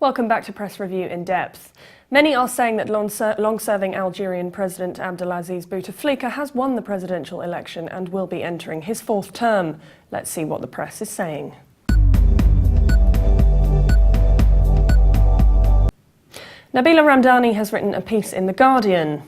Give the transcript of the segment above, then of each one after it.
Welcome back to Press Review in Depth. Many are saying that long-serving Algerian President Abdulaziz Bouteflika has won the presidential election and will be entering his fourth term. Let's see what the press is saying. Nabila Ramdani has written a piece in The Guardian.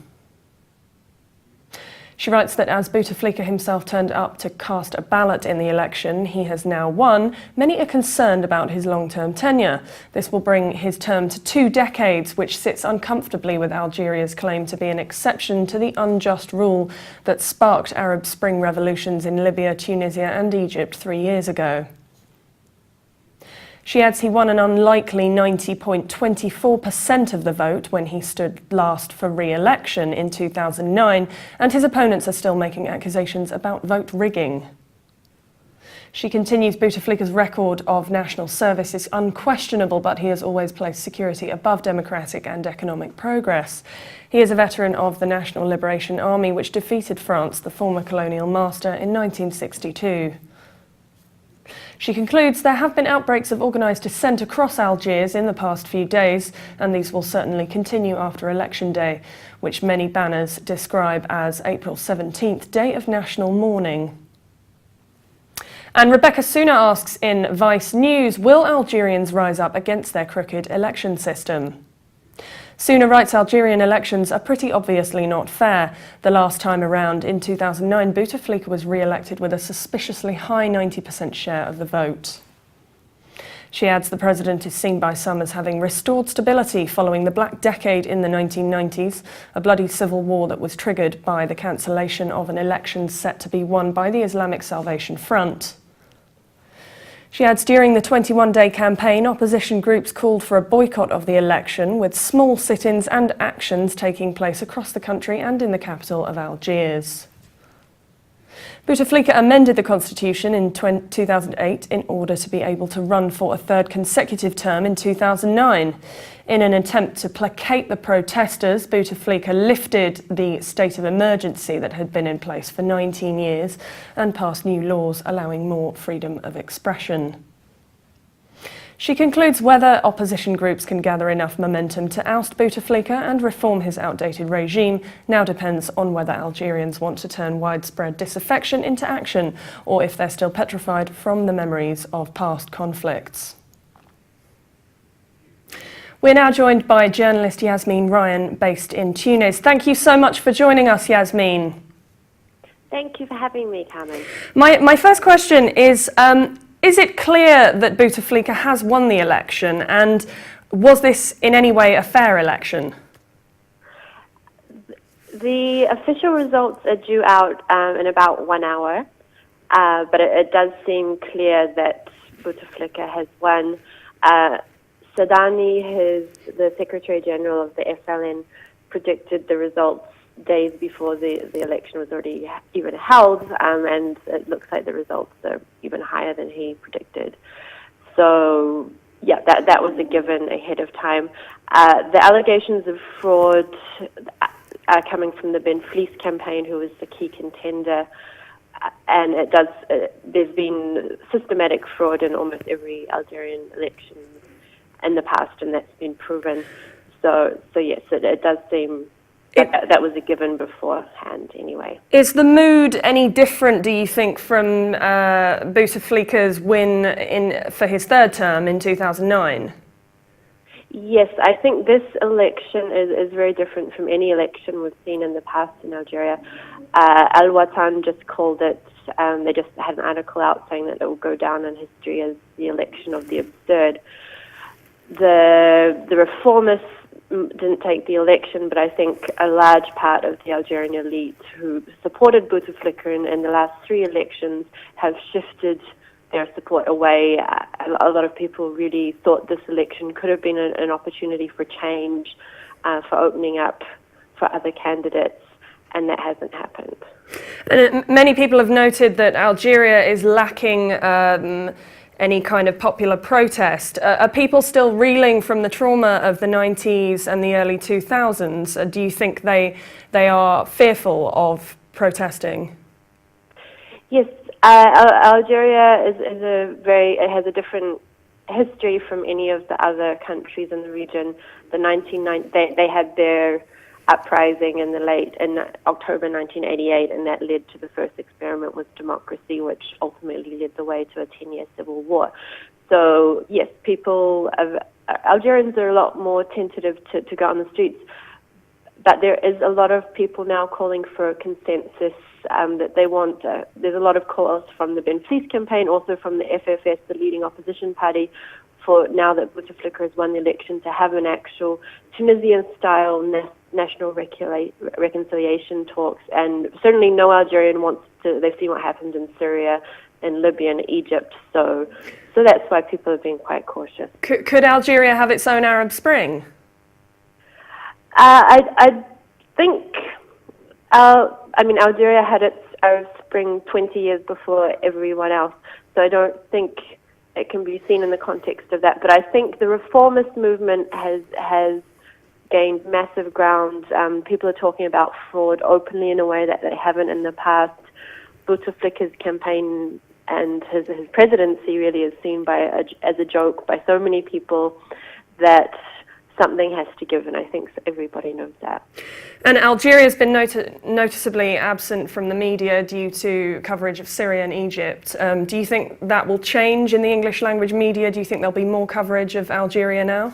She writes that as Bouteflika himself turned up to cast a ballot in the election he has now won, many are concerned about his long-term tenure. This will bring his term to 2 decades, which sits uncomfortably with Algeria's claim to be an exception to the unjust rule that sparked Arab Spring revolutions in Libya, Tunisia and Egypt 3 years ago. She adds he won an unlikely 90.24% of the vote when he stood last for re-election in 2009, and his opponents are still making accusations about vote rigging. She continues, Bouteflika's record of national service is unquestionable, but he has always placed security above democratic and economic progress. He is a veteran of the National Liberation Army, which defeated France, the former colonial master, in 1962. She concludes there have been outbreaks of organised dissent across Algiers in the past few days, and these will certainly continue after Election Day, which many banners describe as April 17th, Day of National Mourning. And Rebecca Suna asks in Vice News, will Algerians rise up against their crooked election system? Suna writes Algerian elections are pretty obviously not fair. The last time around, in 2009, Bouteflika was re-elected with a suspiciously high 90% share of the vote. She adds the president is seen by some as having restored stability following the Black Decade in the 1990s, a bloody civil war that was triggered by the cancellation of an election set to be won by the Islamic Salvation Front. She adds during the 21-day campaign, opposition groups called for a boycott of the election, with small sit-ins and actions taking place across the country and in the capital of Algiers. Bouteflika amended the constitution in 2008 in order to be able to run for a 3rd consecutive term in 2009. In an attempt to placate the protesters, Bouteflika lifted the state of emergency that had been in place for 19 years and passed new laws allowing more freedom of expression. She concludes whether opposition groups can gather enough momentum to oust Bouteflika and reform his outdated regime now depends on whether Algerians want to turn widespread disaffection into action or if they're still petrified from the memories of past conflicts. We're now joined by journalist Yasmine Ryan, based in Tunis. Thank you so much for joining us, Yasmine. Thank you for having me, Carmen. My first question is it clear that Bouteflika has won the election, and was this in any way a fair election? The official results are due out in about 1 hour, but it does seem clear that Bouteflika has won. Sadani, the Secretary General of the FLN, predicted the results days before the election was already even held, and it looks like the results are even higher than he predicted. So, yeah, that was a given ahead of time. The allegations of fraud are coming from the Ben Fleece campaign, who was the key contender, and there's been systematic fraud in almost every Algerian election in the past, and that's been proven. So yes, it does seem that was a given beforehand anyway. Is the mood any different, do you think, from Bouteflika's win for his 3rd term in 2009? Yes, I think this election is very different from any election we've seen in the past in Algeria. Al Watan just called it, they just had an article out saying that it will go down in history as the election of the absurd. The reformists didn't take the election, but I think a large part of the Algerian elite who supported Bouteflika in the last 3 elections have shifted their support away. A lot of people really thought this election could have been an opportunity for change, for opening up for other candidates, and that hasn't happened. Many people have noted that Algeria is lacking any kind of popular protest. Are people still reeling from the trauma of the 90s and the early 2000s? Do you think they are fearful of protesting? Yes, Algeria has a different history from any of the other countries in the region. They had their uprising in October 1988, and that led to the first experiment with democracy, which ultimately led the way to a 10-year civil war. So yes, Algerians are a lot more tentative to go on the streets, but there is a lot of people now calling for a consensus that they want. There's a lot of calls from the Bouteflika campaign, also from the FFS, the leading opposition party, for now that Bouteflika has won the election, to have an actual Tunisian-style national reconciliation talks. And certainly no Algerian wants to. They've seen what happened in Syria, in Libya, and Egypt. So that's why people have been quite cautious. Could Algeria have its own Arab Spring? I think. Algeria had its Arab Spring 20 years before everyone else, so I don't think it can be seen in the context of that. But I think the reformist movement has gained massive ground. People are talking about fraud openly in a way that they haven't in the past. Bouteflika's campaign and his presidency really is seen as a joke by so many people that something has to give, and I think everybody knows that. And Algeria has been noticeably absent from the media due to coverage of Syria and Egypt. Do you think that will change in the English language media? Do you think there'll be more coverage of Algeria now?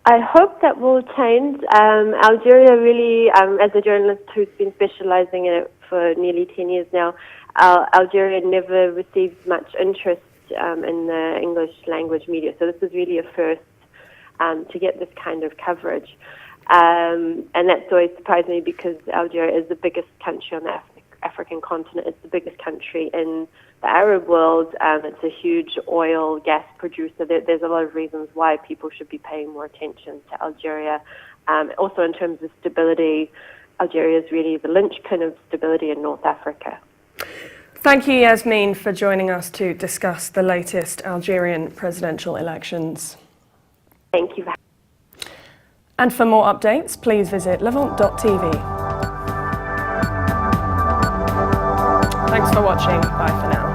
I hope that will change. Algeria really, as a journalist who's been specializing in it for nearly 10 years now, Algeria never received much interest in the English language media. So this is really a first to get this kind of coverage. And that's always surprised me, because Algeria is the biggest country on the African continent. It's the biggest country in the Arab world. It's a huge oil, gas producer. There's a lot of reasons why people should be paying more attention to Algeria. Also in terms of stability, Algeria is really the linchpin of stability in North Africa. Thank you, Yasmine, for joining us to discuss the latest Algerian presidential elections. Thank you. And for more updates, please visit levant.tv. Thanks for watching. Bye for now.